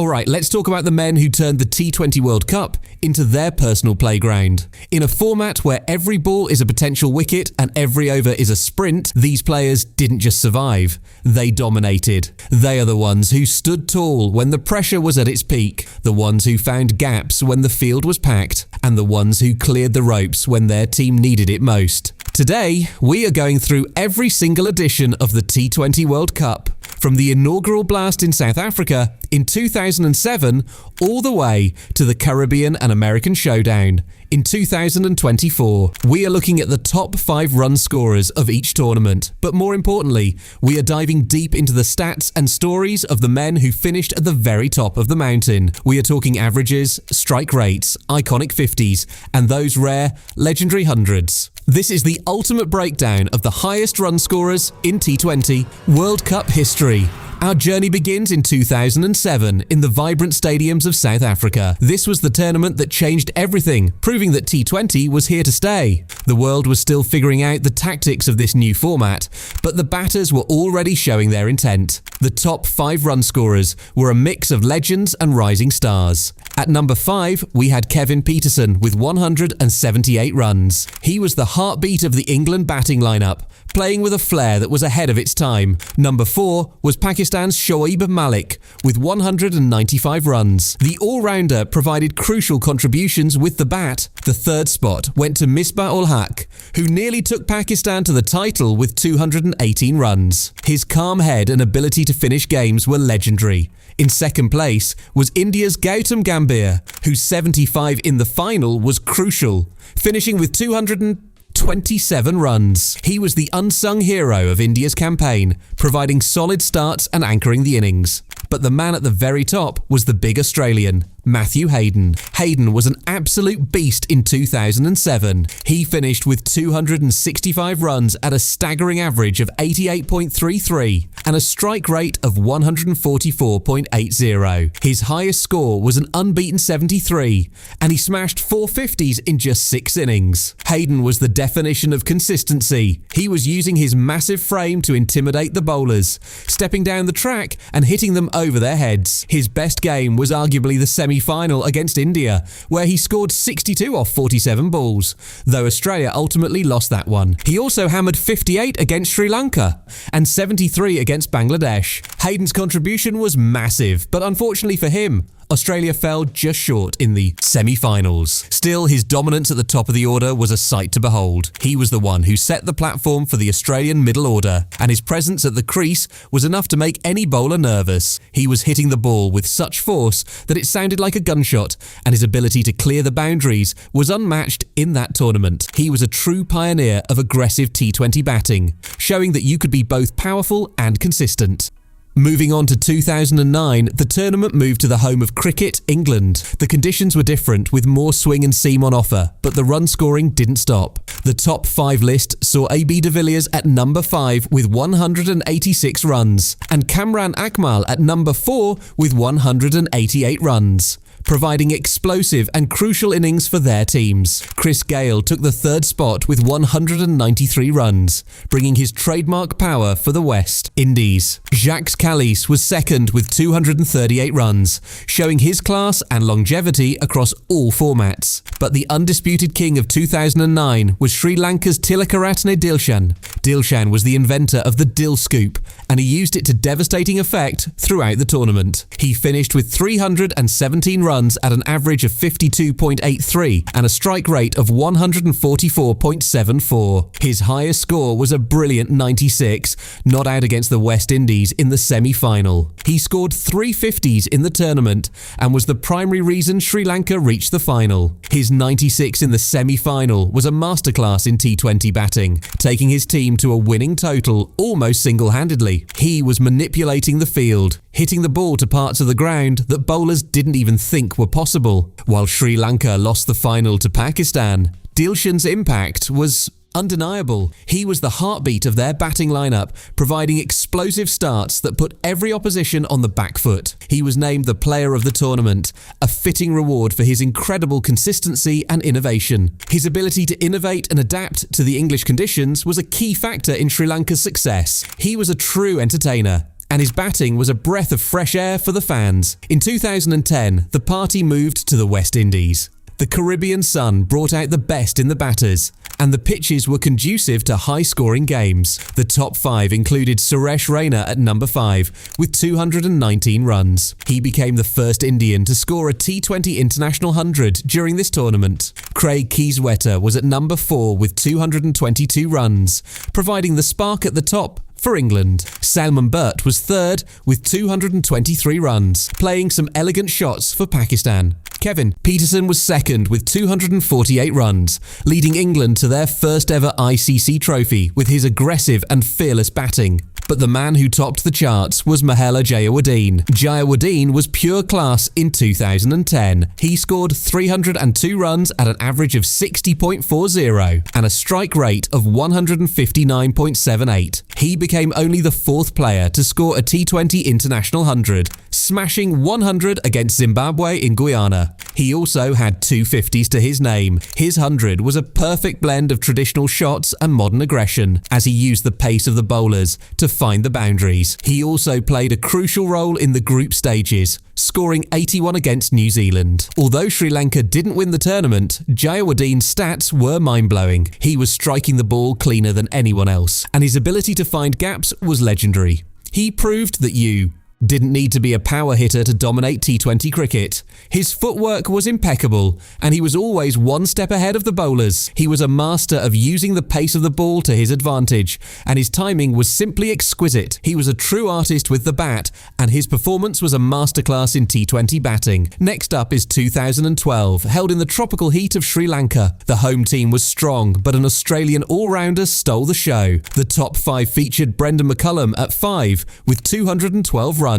Alright, let's talk about the men who turned the T20 World Cup into their personal playground. In a format where every ball is a potential wicket and every over is a sprint, these players didn't just survive, they dominated. They are the ones who stood tall when the pressure was at its peak, the ones who found gaps when the field was packed, and the ones who cleared the ropes when their team needed it most. Today, we are going through every single edition of the T20 World Cup, from the inaugural blast in South Africa in 2007 all the way to the Caribbean and American showdown in 2024. We are looking at the top 5 run scorers of each tournament, but more importantly, we are diving deep into the stats and stories of the men who finished at the very top of the mountain. We are talking averages, strike rates, iconic 50s, and those rare, legendary hundreds. This is the ultimate breakdown of the highest run scorers in T20 World Cup history. Our journey begins in 2007 in the vibrant stadiums of South Africa. This was the tournament that changed everything, proving that T20 was here to stay. The world was still figuring out the tactics of this new format, but the batters were already showing their intent. The top 5 run scorers were a mix of legends and rising stars. At number 5, we had Kevin Pietersen with 178 runs. He was the heartbeat of the England batting lineup, playing with a flair that was ahead of its time. Number 4 was Pakistan's Shoaib Malik with 195 runs. The all-rounder provided crucial contributions with the bat. The third spot went to Misbah-ul-Haq, who nearly took Pakistan to the title with 218 runs. His calm head and ability to finish games were legendary. In second place was India's Gautam Gambhir, whose 75 in the final was crucial, finishing with 227 runs. He was the unsung hero of India's campaign, providing solid starts and anchoring the innings. But the man at the very top was the big Australian, Matthew Hayden. Hayden was an absolute beast in 2007. He finished with 265 runs at a staggering average of 88.33 and a strike rate of 144.80. His highest score was an unbeaten 73, and he smashed 450s in just 6 innings. Hayden was the definition of consistency. He was using his massive frame to intimidate the bowlers, stepping down the track and hitting them over their heads. His best game was arguably the semi-final against India, where he scored 62 off 47 balls, though Australia ultimately lost that one. He also hammered 58 against Sri Lanka and 73 against Bangladesh. Hayden's contribution was massive, but unfortunately for him, Australia fell just short in the semi-finals. Still, his dominance at the top of the order was a sight to behold. He was the one who set the platform for the Australian middle order, and his presence at the crease was enough to make any bowler nervous. He was hitting the ball with such force that it sounded like a gunshot, and his ability to clear the boundaries was unmatched in that tournament. He was a true pioneer of aggressive T20 batting, showing that you could be both powerful and consistent. Moving on to 2009, the tournament moved to the home of cricket, England. The conditions were different, with more swing and seam on offer, but the run scoring didn't stop. The top 5 list saw AB de Villiers at number 5 with 186 runs, and Kamran Akmal at number 4 with 188 runs, providing explosive and crucial innings for their teams. Chris Gayle took the third spot with 193 runs, bringing his trademark power for the West Indies. Jacques Kallis was second with 238 runs, showing his class and longevity across all formats. But the undisputed king of 2009 was Sri Lanka's Tilakaratne Dilshan. Dilshan was the inventor of the Dil Scoop, and he used it to devastating effect throughout the tournament. He finished with 317 runs at an average of 52.83 and a strike rate of 144.74. His highest score was a brilliant 96, not out against the West Indies in the semi-final. He scored 350s in the tournament and was the primary reason Sri Lanka reached the final. His 96 in the semi-final was a masterclass in T20 batting, taking his team to a winning total almost single-handedly. He was manipulating the field, hitting the ball to parts of the ground that bowlers didn't even think were possible. While Sri Lanka lost the final to Pakistan, Dilshan's impact was undeniable. He was the heartbeat of their batting lineup, providing explosive starts that put every opposition on the back foot. He was named the player of the tournament, a fitting reward for his incredible consistency and innovation. His ability to innovate and adapt to the English conditions was a key factor in Sri Lanka's success. He was a true entertainer, and his batting was a breath of fresh air for the fans. In 2010, the party moved to the West Indies. The Caribbean sun brought out the best in the batters, and the pitches were conducive to high-scoring games. The top 5 included Suresh Raina at number 5 with 219 runs. He became the first Indian to score a T20 International 100 during this tournament. Craig Kieswetter was at number 4 with 222 runs, providing the spark at the top for England. Salman Burt was third with 223 runs, playing some elegant shots for Pakistan. Kevin Peterson was second with 248 runs, leading England to their first ever ICC trophy with his aggressive and fearless batting. But the man who topped the charts was Mahela Jayawardene. Jayawardene was pure class in 2010. He scored 302 runs at an average of 60.40 and a strike rate of 159.78. He became only the 4th player to score a T20 International 100, smashing 100 against Zimbabwe in Guyana. He also had 2 50s to his name. His 100 was a perfect blend of traditional shots and modern aggression, as he used the pace of the bowlers to find the boundaries. He also played a crucial role in the group stages, scoring 81 against New Zealand. Although Sri Lanka didn't win the tournament, Jayawardene's stats were mind-blowing. He was striking the ball cleaner than anyone else, and his ability to find gaps was legendary. He proved that you didn't need to be a power hitter to dominate T20 cricket. His footwork was impeccable, and he was always one step ahead of the bowlers. He was a master of using the pace of the ball to his advantage, and his timing was simply exquisite. He was a true artist with the bat, and his performance was a masterclass in T20 batting. Next up is 2012, held in the tropical heat of Sri Lanka. The home team was strong, but an Australian all-rounder stole the show. The top 5 featured Brendan McCullum at 5 with 212 runs,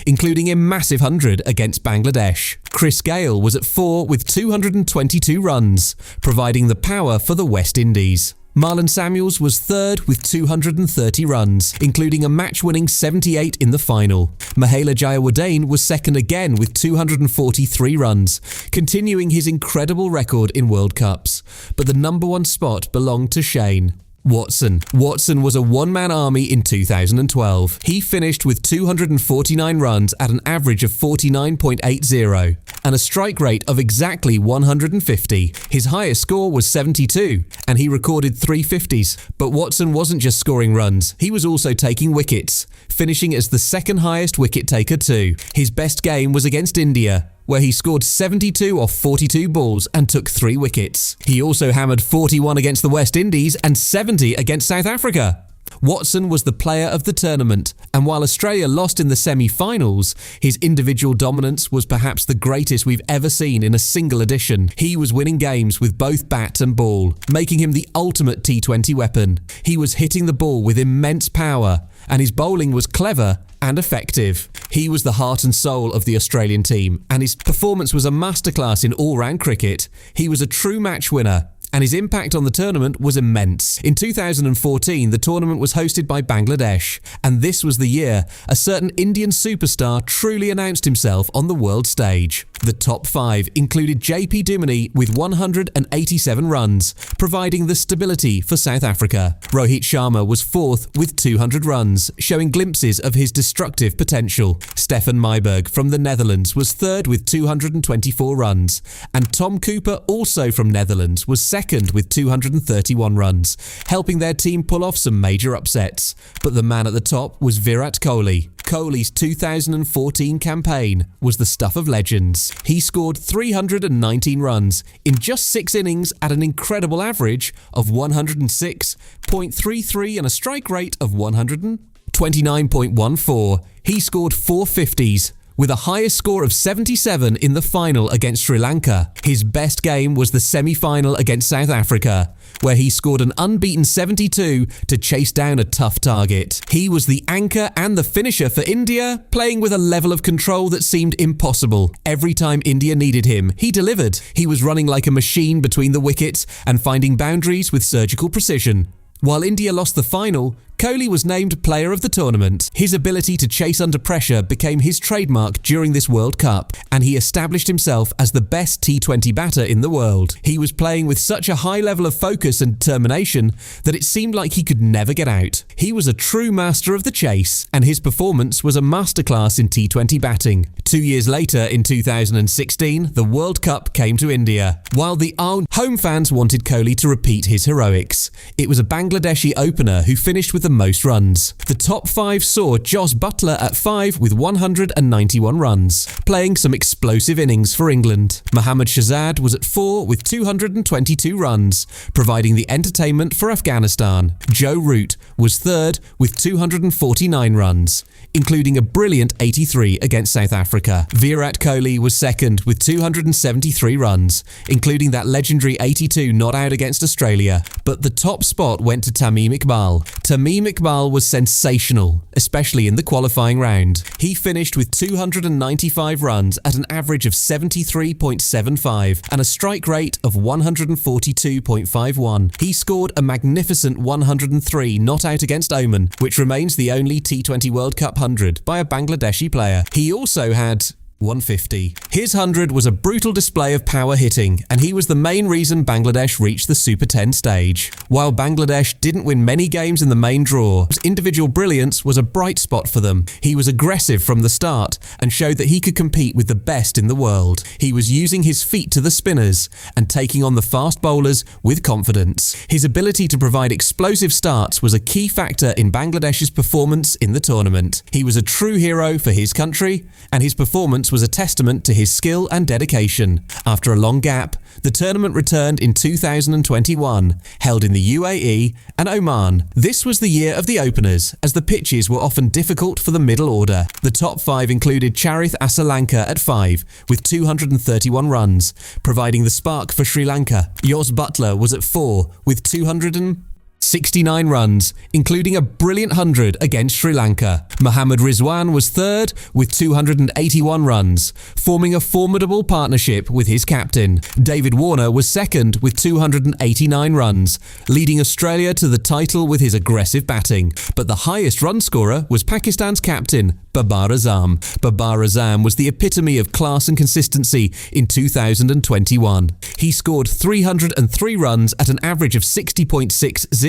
including a massive 100 against Bangladesh. Chris Gale was at 4 with 222 runs, providing the power for the West Indies. Marlon Samuels was third with 230 runs, including a match-winning 78 in the final. Mahela Jayawardene was second again with 243 runs, continuing his incredible record in World Cups. But the number 1 spot belonged to Shane Watson. Watson was a one-man army in 2012. He finished with 249 runs at an average of 49.80 and a strike rate of exactly 150. His highest score was 72, and he recorded 3 50s. But Watson wasn't just scoring runs, he was also taking wickets, finishing as the second highest wicket taker too. His best game was against India, where he scored 72 off 42 balls and took 3 wickets. He also hammered 41 against the West Indies and 70 against South Africa. Watson was the player of the tournament, and while Australia lost in the semi-finals, his individual dominance was perhaps the greatest we've ever seen in a single edition. He was winning games with both bat and ball, making him the ultimate T20 weapon. He was hitting the ball with immense power, and his bowling was clever and effective. He was the heart and soul of the Australian team, and his performance was a masterclass in all-round cricket. He was a true match winner, and his impact on the tournament was immense. In 2014, the tournament was hosted by Bangladesh, and this was the year a certain Indian superstar truly announced himself on the world stage. The top 5 included JP Duminy with 187 runs, providing the stability for South Africa. Rohit Sharma was 4th with 200 runs, showing glimpses of his destructive potential. Stefan Myburgh from the Netherlands was 3rd with 224 runs, and Tom Cooper, also from Netherlands, was 2nd with 231 runs, helping their team pull off some major upsets. But the man at the top was Virat Kohli. Kohli's 2014 campaign was the stuff of legends. He scored 319 runs in just 6 innings at an incredible average of 106.33 and a strike rate of 129.14. He scored 4 50s, with a highest score of 77 in the final against Sri Lanka. His best game was the semi-final against South Africa, where he scored an unbeaten 72 to chase down a tough target. He was the anchor and the finisher for India, playing with a level of control that seemed impossible. Every time India needed him, he delivered. He was running like a machine between the wickets and finding boundaries with surgical precision. While India lost the final, Kohli was named Player of the Tournament. His ability to chase under pressure became his trademark during this World Cup, and he established himself as the best T20 batter in the world. He was playing with such a high level of focus and determination that it seemed like he could never get out. He was a true master of the chase, and his performance was a masterclass in T20 batting. 2 years later, in 2016, the World Cup came to India. While the home fans wanted Kohli to repeat his heroics, it was a Bangladeshi opener who finished with the most runs. The top 5 saw Jos Buttler at 5 with 191 runs, playing some explosive innings for England. Mohammad Shahzad was at 4 with 222 runs, providing the entertainment for Afghanistan. Joe Root was 3rd with 249 runs, including a brilliant 83 against South Africa. Virat Kohli was 2nd with 273 runs, including that legendary 82 not out against Australia. But the top spot went to Tamim Iqbal. Tamim Iqbal was sensational, especially in the qualifying round. He finished with 295 runs at an average of 73.75 and a strike rate of 142.51. He scored a magnificent 103 not out against Oman, which remains the only T20 World Cup 100 by a Bangladeshi player. He also had 150. His 100 was a brutal display of power hitting, and he was the main reason Bangladesh reached the Super 10 stage. While Bangladesh didn't win many games in the main draw, his individual brilliance was a bright spot for them. He was aggressive from the start and showed that he could compete with the best in the world. He was using his feet to the spinners and taking on the fast bowlers with confidence. His ability to provide explosive starts was a key factor in Bangladesh's performance in the tournament. He was a true hero for his country, and his performance was a testament to his skill and dedication. After a long gap, the tournament returned in 2021, held in the UAE and Oman. This was the year of the openers, as the pitches were often difficult for the middle order. The top 5 included Charith Asalanka at 5 with 231 runs, providing the spark for Sri Lanka. Jos Buttler was at 4 with 269 runs, including a brilliant 100 against Sri Lanka. Mohammad Rizwan was 3rd with 281 runs, forming a formidable partnership with his captain. David Warner was 2nd with 289 runs, leading Australia to the title with his aggressive batting. But the highest run scorer was Pakistan's captain, Babar Azam. Babar Azam was the epitome of class and consistency in 2021. He scored 303 runs at an average of 60.60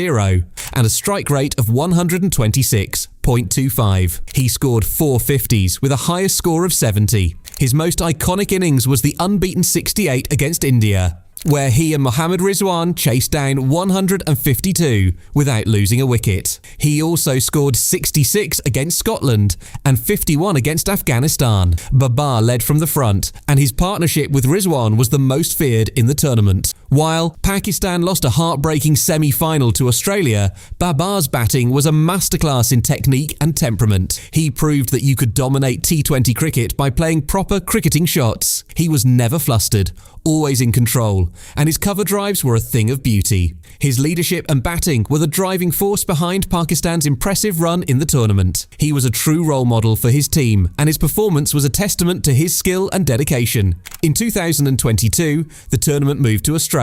and a strike rate of 126.25. He scored 4 50s with a highest score of 70. His most iconic innings was the unbeaten 68 against India, where he and Mohammad Rizwan chased down 152 without losing a wicket. He also scored 66 against Scotland and 51 against Afghanistan. Babar led from the front, and his partnership with Rizwan was the most feared in the tournament. While Pakistan lost a heartbreaking semi-final to Australia, Babar's batting was a masterclass in technique and temperament. He proved that you could dominate T20 cricket by playing proper cricketing shots. He was never flustered, always in control, and his cover drives were a thing of beauty. His leadership and batting were the driving force behind Pakistan's impressive run in the tournament. He was a true role model for his team, and his performance was a testament to his skill and dedication. In 2022, the tournament moved to Australia,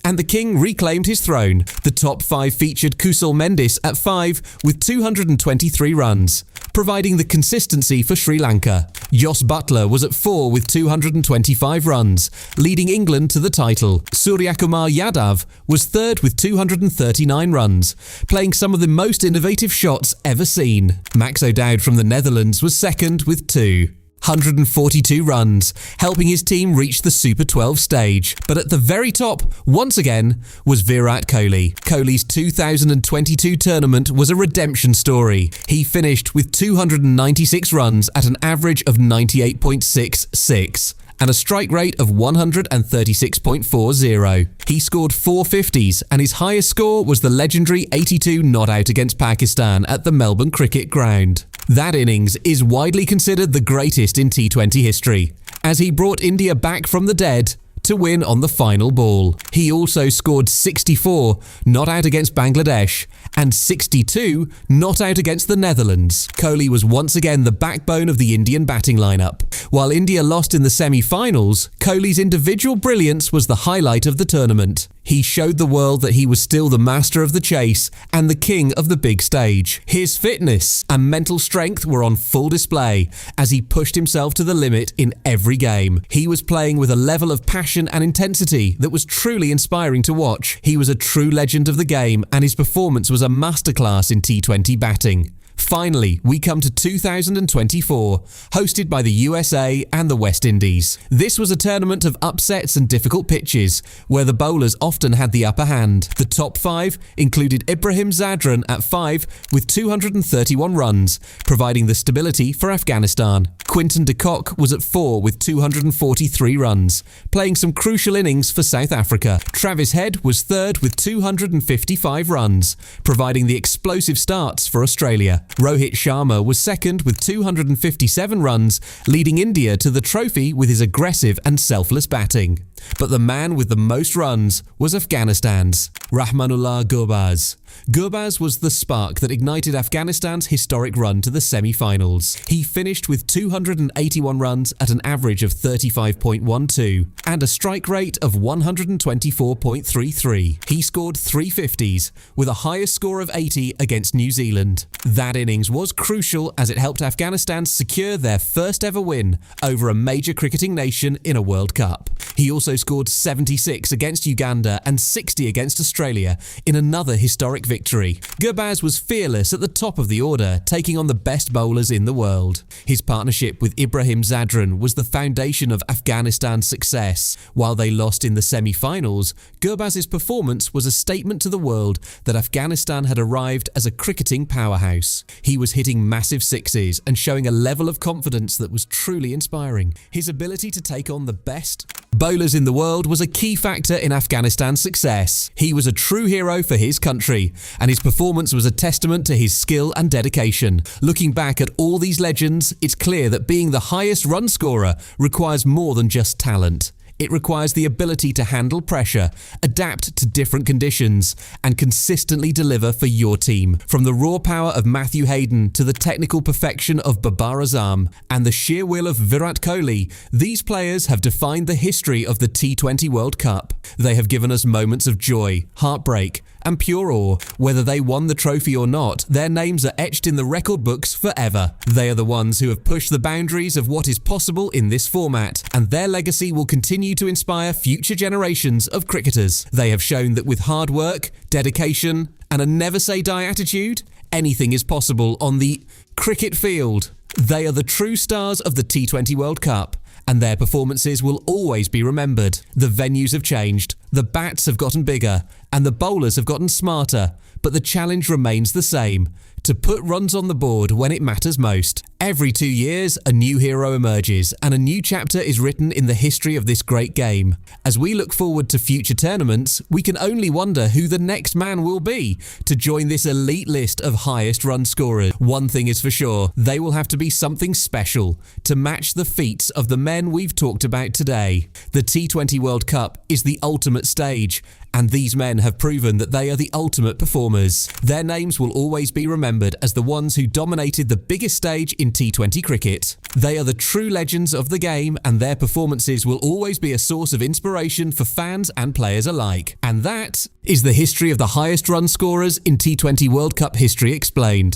and the king reclaimed his throne. The top 5 featured Kusal Mendis at 5 with 223 runs, providing the consistency for Sri Lanka. Jos Buttler was at 4 with 225 runs, leading England to the title. Suryakumar Yadav was 3rd with 239 runs, playing some of the most innovative shots ever seen. Max O'Dowd from the Netherlands was 2nd with 242 runs, helping his team reach the Super 12 stage. But at the very top, once again, was Virat Kohli. Kohli's 2022 tournament was a redemption story. He finished with 296 runs at an average of 98.66 and a strike rate of 136.40. He scored 4 50s, and his highest score was the legendary 82 not out against Pakistan at the Melbourne Cricket Ground. That innings is widely considered the greatest in T20 history, as he brought India back from the dead to win on the final ball. He also scored 64 not out against Bangladesh and 62 not out against the Netherlands. Kohli was once again the backbone of the Indian batting lineup. While India lost in the semi-finals, Kohli's individual brilliance was the highlight of the tournament. He showed the world that he was still the master of the chase and the king of the big stage. His fitness and mental strength were on full display as he pushed himself to the limit in every game. He was playing with a level of passion and intensity that was truly inspiring to watch. He was a true legend of the game, and his performance was a masterclass in T20 batting. Finally, we come to 2024, hosted by the USA and the West Indies. This was a tournament of upsets and difficult pitches, where the bowlers often had the upper hand. The top 5 included Ibrahim Zadran at 5 with 231 runs, providing the stability for Afghanistan. Quinton de Kock was at 4 with 243 runs, playing some crucial innings for South Africa. Travis Head was 3rd with 255 runs, providing the explosive starts for Australia. Rohit Sharma was 2nd with 257 runs, leading India to the trophy with his aggressive and selfless batting. But the man with the most runs was Afghanistan's Rahmanullah Gurbaz. Gurbaz was the spark that ignited Afghanistan's historic run to the semi-finals. He finished with 281 runs at an average of 35.12 and a strike rate of 124.33. He scored 350s with a highest score of 80 against New Zealand. That innings was crucial as it helped Afghanistan secure their first ever win over a major cricketing nation in a World Cup. He also scored 76 against Uganda and 60 against Australia in another historic victory. Gurbaz was fearless at the top of the order, taking on the best bowlers in the world. His partnership with Ibrahim Zadran was the foundation of Afghanistan's success. While they lost in the semi-finals, Gurbaz's performance was a statement to the world that Afghanistan had arrived as a cricketing powerhouse. He was hitting massive sixes and showing a level of confidence that was truly inspiring. His ability to take on the best bowlers in the world was a key factor in Afghanistan's success. He was a true hero for his country, and his performance was a testament to his skill and dedication. Looking back at all these legends, it's clear that being the highest run scorer requires more than just talent. It requires the ability to handle pressure, adapt to different conditions, and consistently deliver for your team. From the raw power of Matthew Hayden to the technical perfection of Babar Azam and the sheer will of Virat Kohli, these players have defined the history of the T20 World Cup. They have given us moments of joy, heartbreak, and pure awe. Whether they won the trophy or not, their names are etched in the record books forever. They are the ones who have pushed the boundaries of what is possible in this format, and their legacy will continue to inspire future generations of cricketers. They have shown that with hard work, dedication, and a never-say-die attitude, anything is possible on the cricket field. They are the true stars of the T20 World Cup, and their performances will always be remembered. The venues have changed, the bats have gotten bigger, and the bowlers have gotten smarter, but the challenge remains the same: to put runs on the board when it matters most. Every 2 years, a new hero emerges, and a new chapter is written in the history of this great game. As we look forward to future tournaments, we can only wonder who the next man will be to join this elite list of highest run scorers. One thing is for sure, they will have to be something special to match the feats of the men we've talked about today. The T20 World Cup is the ultimate stage, and these men have proven that they are the ultimate performers. Their names will always be remembered as the ones who dominated the biggest stage in T20 cricket. They are the true legends of the game, and their performances will always be a source of inspiration for fans and players alike. And that is the history of the highest run scorers in T20 World Cup history explained.